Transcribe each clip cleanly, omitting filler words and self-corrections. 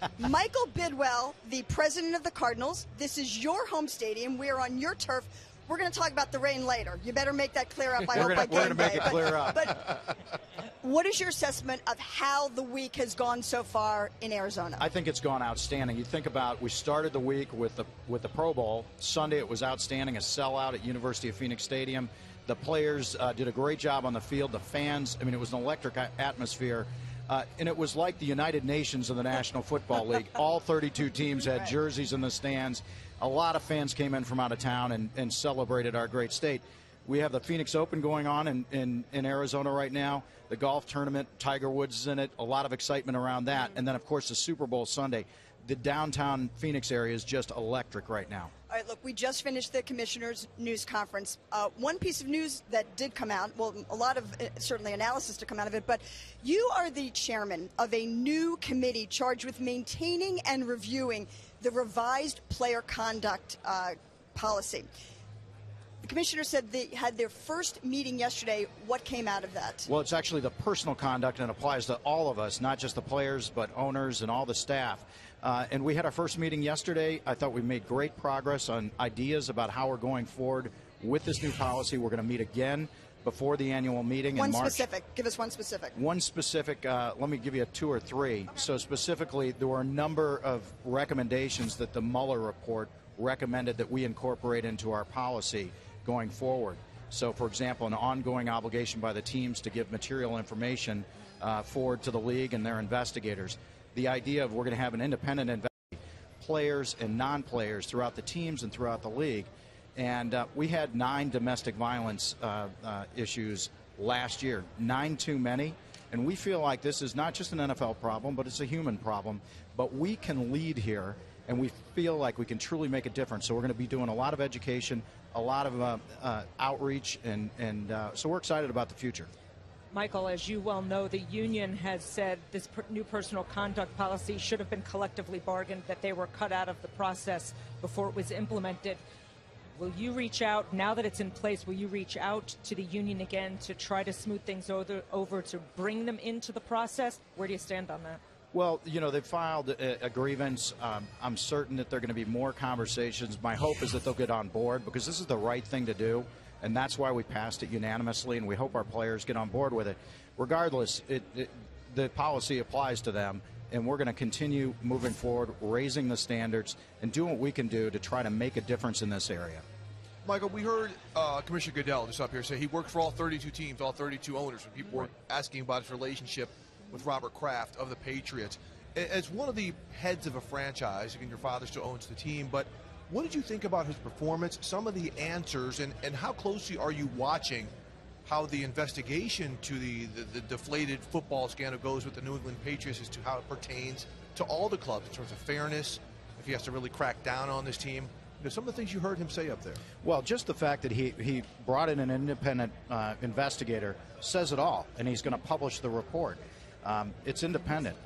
here. Michael Bidwill, the president of the Cardinals. This is your home stadium. We are on your turf. We're going to talk about the rain later. You better make that clear up. We're going to make it clear up. But what is your assessment of how the week has gone so far in Arizona? I think it's gone outstanding. You think about, we started the week with the Pro Bowl. Sunday it was outstanding, a sellout at University of Phoenix Stadium. The players did a great job on the field. The fans, I mean, it was an electric atmosphere. And it was like the United Nations of the National Football League. All 32 teams had jerseys in the stands. A lot of fans came in from out of town and celebrated our great state. We have the Phoenix Open going on in Arizona right now. The golf tournament, Tiger Woods is in it. A lot of excitement around that. And then, of course, the Super Bowl Sunday. The downtown Phoenix area is just electric right now. All right, look, we just finished the commissioner's news conference. One piece of news that did come out, well, a lot of certainly analysis to come out of it, but you are the chairman of a new committee charged with maintaining and reviewing the revised player conduct policy. The commissioner said they had their first meeting yesterday. What came out of that? Well, it's actually the personal conduct, and it applies to all of us, not just the players, but owners and all the staff. And we had our first meeting yesterday. I thought we made great progress on ideas about how we're going forward with this new policy. We're going to meet again before the annual meeting in March. One specific. Give us one specific. One specific. Let me give you two or three. So specifically, there were a number of recommendations that the Mueller report recommended that we incorporate into our policy going forward. So, for example, an ongoing obligation by the teams to give material information forward to the league and their investigators. The idea of we're going to have an independent investigation, players and non-players throughout the teams and throughout the league. And we had 9 domestic violence issues last year, 9 too many. And we feel like this is not just an NFL problem, but it's a human problem. But we can lead here, and we feel like we can truly make a difference. So we're going to be doing a lot of education, a lot of outreach, and so we're excited about the future. Michael, as you well know, the union has said this new personal conduct policy should have been collectively bargained, that they were cut out of the process before it was implemented. Will you reach out, now that it's in place, will you reach out to the union again to try to smooth things over to bring them into the process? Where do you stand on that? Well, you know, they've filed a grievance. I'm certain that there are going to be more conversations. My hope is that they'll get on board, because this is the right thing to do, and that's why we passed it unanimously, and we hope our players get on board with it. Regardless, the policy applies to them, and we're going to continue moving forward, raising the standards, and doing what we can do to try to make a difference in this area. Michael, we heard Commissioner Goodell just up here say he worked for all 32 teams, all 32 owners, and people were asking about his relationship with Robert Kraft of the Patriots. As one of the heads of a franchise, again, your father still owns the team, but what did you think about his performance, some of the answers, and how closely are you watching how the investigation to the deflated football scandal goes with the New England Patriots as to how it pertains to all the clubs in terms of fairness, if he has to really crack down on this team? You know, some of the things you heard him say up there. Well, just the fact that he brought in an independent investigator says it all, and he's going to publish the report. It's independent.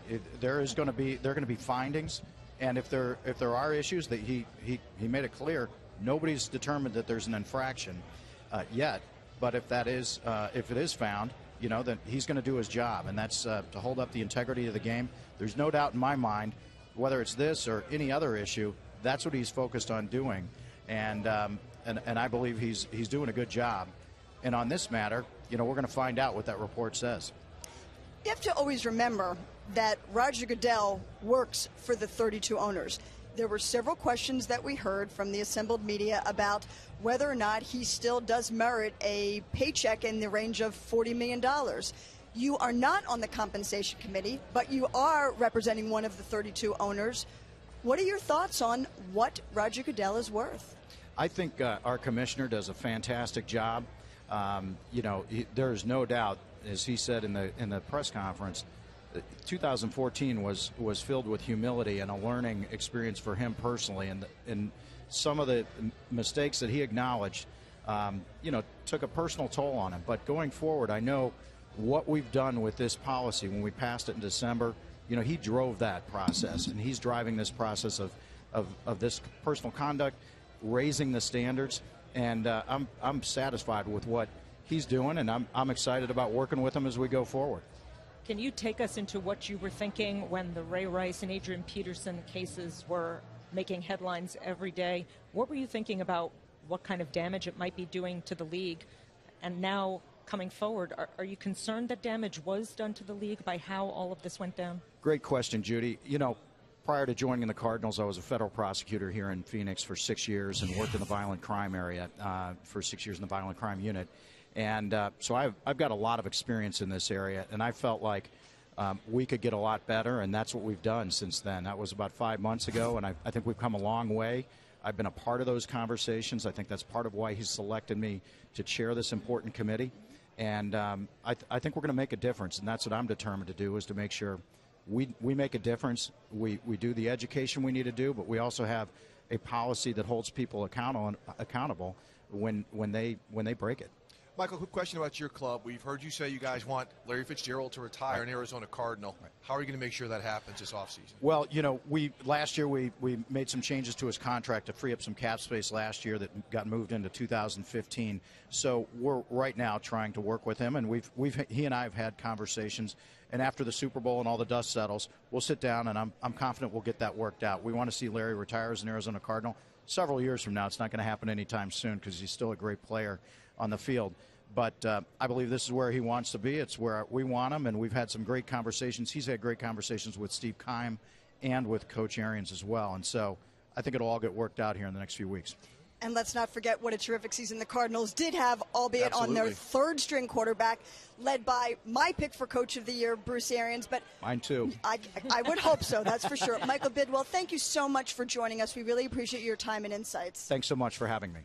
There are going to be findings, and if there are issues, that he made it clear, nobody's determined that there's an infraction yet. But if it is found, you know, then he's going to do his job, and that's to hold up the integrity of the game. There's no doubt in my mind, whether it's this or any other issue, that's what he's focused on doing, and I believe he's doing a good job. And on this matter, you know, we're going to find out what that report says. You have to always remember that Roger Goodell works for the 32 owners. There were several questions that we heard from the assembled media about whether or not he still does merit a paycheck in the range of $40 million. You are not on the compensation committee, but you are representing one of the 32 owners. What are your thoughts on what Roger Goodell is worth? I think our commissioner does a fantastic job. You know, there is no doubt, as he said in the press conference, 2014 was filled with humility and a learning experience for him personally, and some of the mistakes that he acknowledged, you know, took a personal toll on him. But going forward, I know what we've done with this policy when we passed it in December. You know, he drove that process, and he's driving this process of this personal conduct, raising the standards, and I'm satisfied with what he's doing, and I'm excited about working with him as we go forward. Can you take us into what you were thinking when the Ray Rice and Adrian Peterson cases were making headlines every day? What were you thinking about what kind of damage it might be doing to the league? And now, coming forward, are you concerned that damage was done to the league by how all of this went down? Great question, Judy. You know, prior to joining the Cardinals, I was a federal prosecutor here in Phoenix for 6 years and worked in the violent crime area for 6 years in the violent crime unit. And so I've got a lot of experience in this area, and I felt like we could get a lot better, and that's what we've done since then. That was about 5 months ago, and I think we've come a long way. I've been a part of those conversations. I think that's part of why he's selected me to chair this important committee. And I think we're going to make a difference, and that's what I'm determined to do, is to make sure we make a difference. We do the education we need to do, but we also have a policy that holds people accountable when they break it. Michael, quick question about your club. We've heard you say you guys want Larry Fitzgerald to retire, an Arizona Cardinal. Right. How are you going to make sure that happens this offseason? Well, you know, last year we made some changes to his contract to free up some cap space last year that got moved into 2015. So we're right now trying to work with him, and he and I have had conversations. And after the Super Bowl and all the dust settles, we'll sit down, and I'm confident we'll get that worked out. We want to see Larry retire as an Arizona Cardinal several years from now. It's not going to happen anytime soon because he's still a great player on the field. But I believe this is where he wants to be. It's where we want him, and we've had some great conversations. He's had great conversations with Steve Keim and with Coach Arians as well. And so I think it'll all get worked out here in the next few weeks. And let's not forget what a terrific season the Cardinals did have, albeit Absolutely. on their third-string quarterback, led by my pick for Coach of the Year, Bruce Arians. But mine too. I would hope so, that's for sure. Michael Bidwill, thank you so much for joining us. We really appreciate your time and insights. Thanks so much for having me.